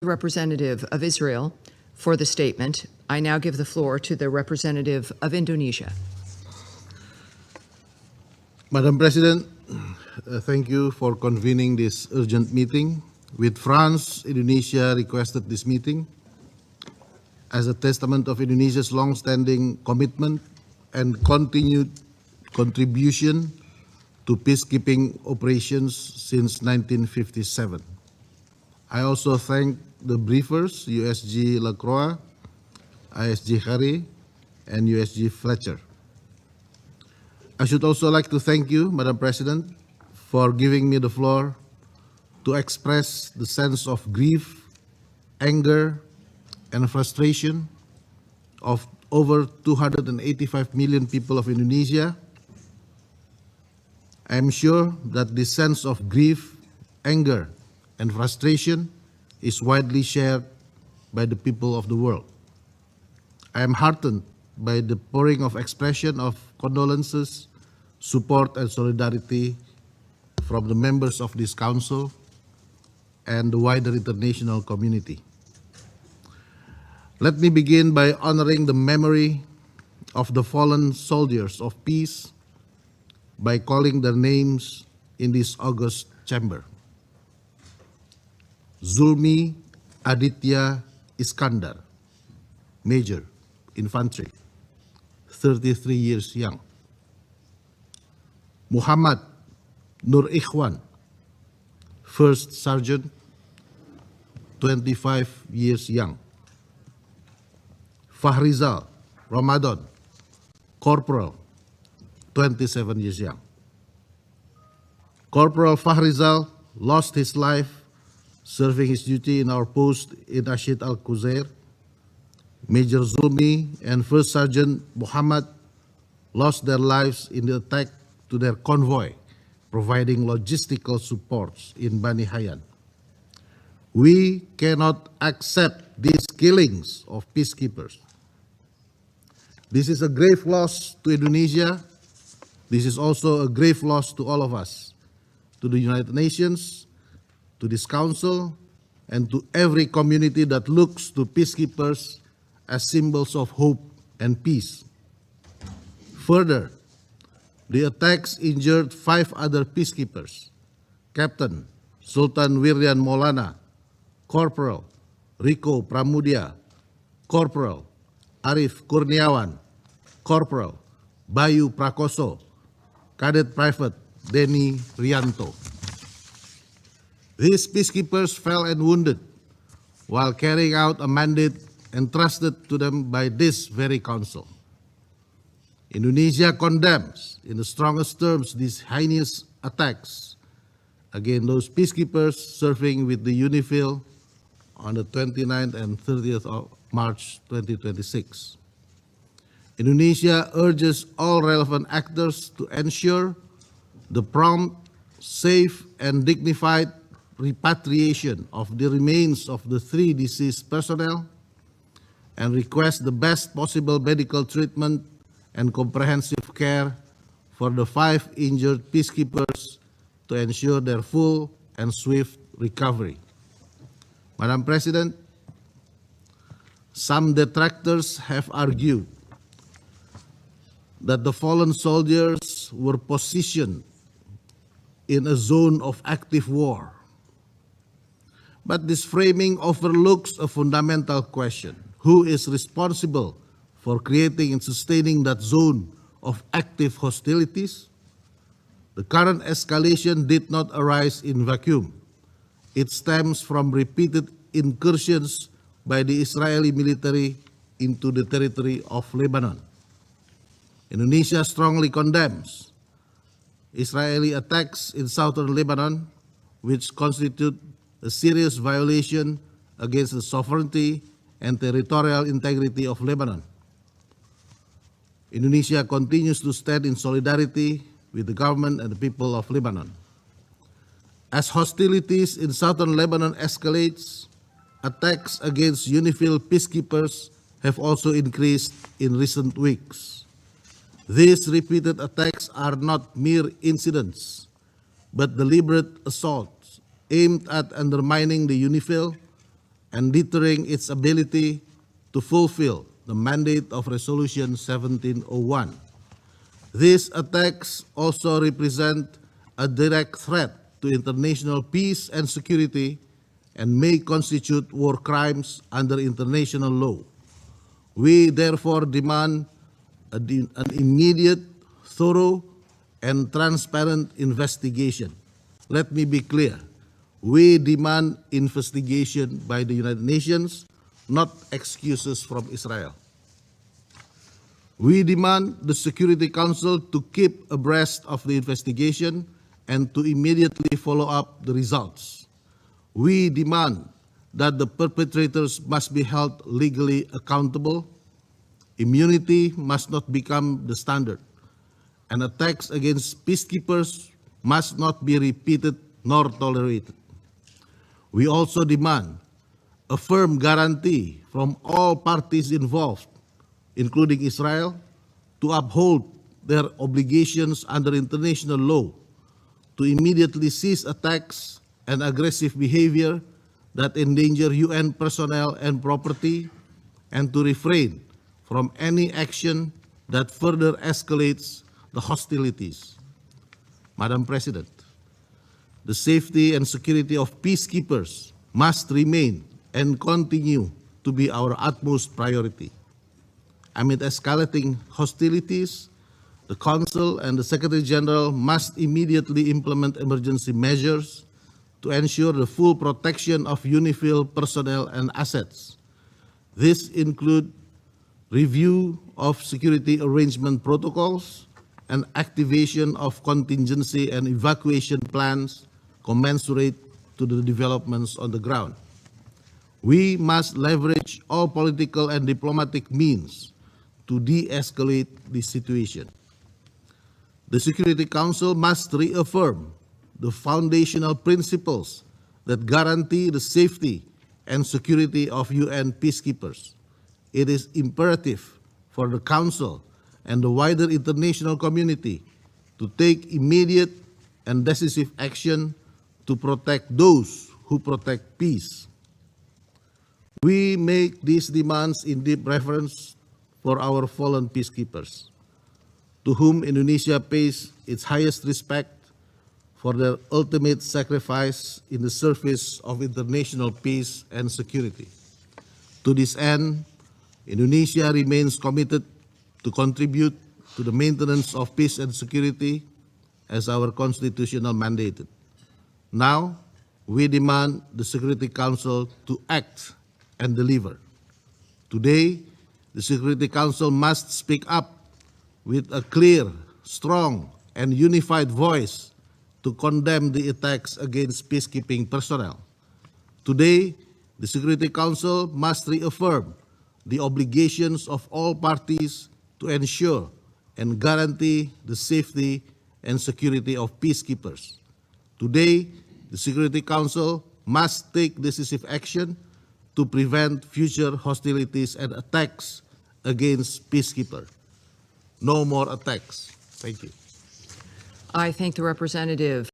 Representative of Israel for the statement. I now give the floor to the representative of Indonesia. Madam President, thank you for convening this urgent meeting. With France, Indonesia requested this meeting as a testament of Indonesia's long-standing commitment and continued contribution to peacekeeping operations since 1957. I also thank the briefers, USG Lacroix, ISG Harry, and USG Fletcher. I should also like to thank you, Madam President, for giving me the floor to express the sense of grief, anger, and frustration of over 285 million people of Indonesia. I am sure that this sense of grief, anger, and frustration is widely shared by the people of the world. I am heartened by the pouring of expression of condolences, support, and solidarity from the members of this Council and the wider international community. Let me begin by honoring the memory of the fallen soldiers of peace by calling their names in this august chamber. Zulmi Aditya Iskandar, Major, Infantry, 33 years young. Muhammad Nur Ikhwan, First Sergeant, 25 years young. Fahrizal Ramadan, Corporal, 27 years young. Corporal Fahrizal lost his life serving his duty in our post in Rashid Al-Quzair. Major Zulmi and First Sergeant Muhammad lost their lives in the attack to their convoy, providing logistical supports in Bani Hayyan. We cannot accept these killings of peacekeepers. This is a grave loss to Indonesia. This is also a grave loss to all of us, to the United Nations, to this Council, and to every community that looks to peacekeepers as symbols of hope and peace. Further, the attacks injured 5 other peacekeepers: Captain Sultan Wiryan Maulana, Corporal Riko Pramudia, Corporal Arif Kurniawan, Corporal Bayu Prakoso, Cadet Private Denny Rianto. These peacekeepers fell and wounded while carrying out a mandate entrusted to them by this very Council. Indonesia condemns in the strongest terms these heinous attacks against those peacekeepers serving with the UNIFIL on the 29th and 30th of March 2026. Indonesia urges all relevant actors to ensure the prompt, safe, and dignified repatriation of the remains of the 3 deceased personnel and request the best possible medical treatment and comprehensive care for the 5 injured peacekeepers to ensure their full and swift recovery. Madam President, some detractors have argued that the fallen soldiers were positioned in a zone of active war. But this framing overlooks a fundamental question: who is responsible for creating and sustaining that zone of active hostilities? The current escalation did not arise in vacuum. It stems from repeated incursions by the Israeli military into the territory of Lebanon. Indonesia strongly condemns Israeli attacks in southern Lebanon, which constitute a serious violation against the sovereignty and territorial integrity of Lebanon. Indonesia continues to stand in solidarity with the government and the people of Lebanon. As hostilities in southern Lebanon escalates, attacks against UNIFIL peacekeepers have also increased in recent weeks. These repeated attacks are not mere incidents, but deliberate assaults aimed at undermining the UNIFIL and deterring its ability to fulfill the mandate of Resolution 1701. These attacks also represent a direct threat to international peace and security and may constitute war crimes under international law. We therefore demand an immediate, thorough, and transparent investigation. Let me be clear. We demand investigation by the United Nations, not excuses from Israel. We demand the Security Council to keep abreast of the investigation and to immediately follow up the results. We demand that the perpetrators must be held legally accountable. Immunity must not become the standard, and attacks against peacekeepers must not be repeated nor tolerated. We also demand a firm guarantee from all parties involved, including Israel, to uphold their obligations under international law, to immediately cease attacks and aggressive behavior that endanger UN personnel and property, and to refrain from any action that further escalates the hostilities. Madam President, the safety and security of peacekeepers must remain and continue to be our utmost priority. Amid escalating hostilities, the Council and the Secretary General must immediately implement emergency measures to ensure the full protection of UNIFIL personnel and assets. This includes review of security arrangement protocols and activation of contingency and evacuation plans commensurate to the developments on the ground. We must leverage all political and diplomatic means to de-escalate the situation. The Security Council must reaffirm the foundational principles that guarantee the safety and security of UN peacekeepers. It is imperative for the Council and the wider international community to take immediate and decisive action to protect those who protect peace. We make these demands in deep reverence for our fallen peacekeepers, to whom Indonesia pays its highest respect for their ultimate sacrifice in the service of international peace and security. To this end, Indonesia remains committed to contribute to the maintenance of peace and security as our constitutional mandate. Now, we demand the Security Council to act and deliver. Today, the Security Council must speak up with a clear, strong, and unified voice to condemn the attacks against peacekeeping personnel. Today, the Security Council must reaffirm the obligations of all parties to ensure and guarantee the safety and security of peacekeepers. Today, the Security Council must take decisive action to prevent future hostilities and attacks against peacekeepers. No more attacks. Thank you. I thank the representative.